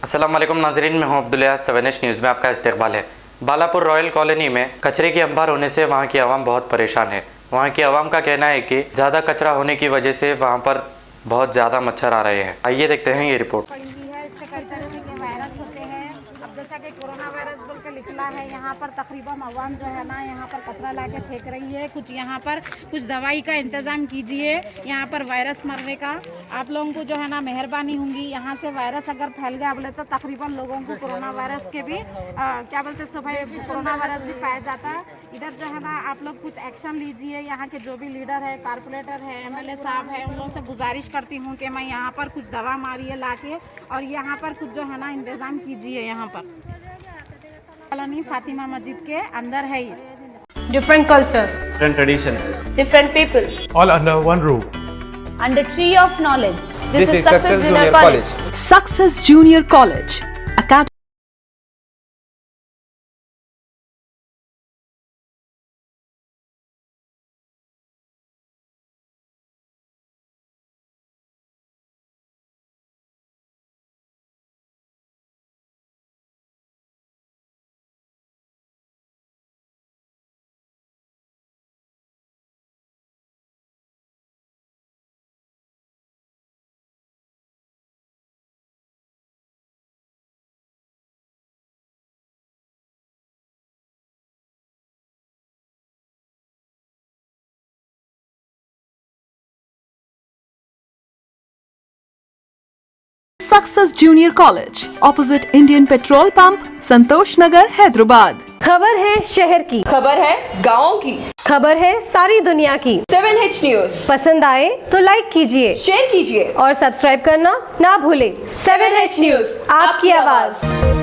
अस्सलाम वालेकुम नाजरीन, मैं हूं अब्दुल्ला। 7H न्यूज़ में आपका इस्तकबाल है। बालापुर रॉयल कॉलोनी में कचरे की अंबार होने से वहां की आवाम बहुत परेशान है। वहां की आवाम का कहना है कि ज़्यादा कचरा होने की वजह से वहां पर बहुत ज़्यादा मच्छर आ रहे हैं। आइए देखते हैं ये रिपोर्ट। जैसा कि कोरोना वायरस बोल के लिखला है, यहाँ पर तकरीबन आवाम जो है ना यहाँ पर कचरा ला के फेंक रही है। कुछ यहाँ पर कुछ दवाई का इंतज़ाम कीजिए यहाँ पर वायरस मरने का। आप लोगों को जो है ना मेहरबानी होंगी, यहाँ से वायरस अगर फैल गया बोले तो तकरीबन लोगों को कोरोना वायरस के भी क्या बोलते हैं भाई, कोरोना वायरस भी पाया जाता है। इधर जो है ना आप लोग कुछ एक्शन लीजिए। यहाँ के जो भी लीडर है, कारपोरेटर है, MLA साहब है, उन लोगों से गुजारिश करती हूँ कि मैं यहाँ पर कुछ दवा मारिए ला के, और यहाँ पर कुछ जो है ना इंतज़ाम कीजिए। यहाँ पर कॉलोनी फातिमा मस्जिद के अंदर है ये। Different culture, different traditions, different people, all under one roof. under tree of knowledge. This is Success Junior College. Success Junior College. Academy. Success Junior College, opposite Indian Petrol Pump, Santosh Nagar, Hyderabad. खबर है शहर की, खबर है गाँव की, खबर है सारी दुनिया की। 7H न्यूज़ पसंद आए तो लाइक कीजिए, शेयर कीजिए और सब्सक्राइब करना ना भूले। 7H न्यूज़, आपकी आवाज।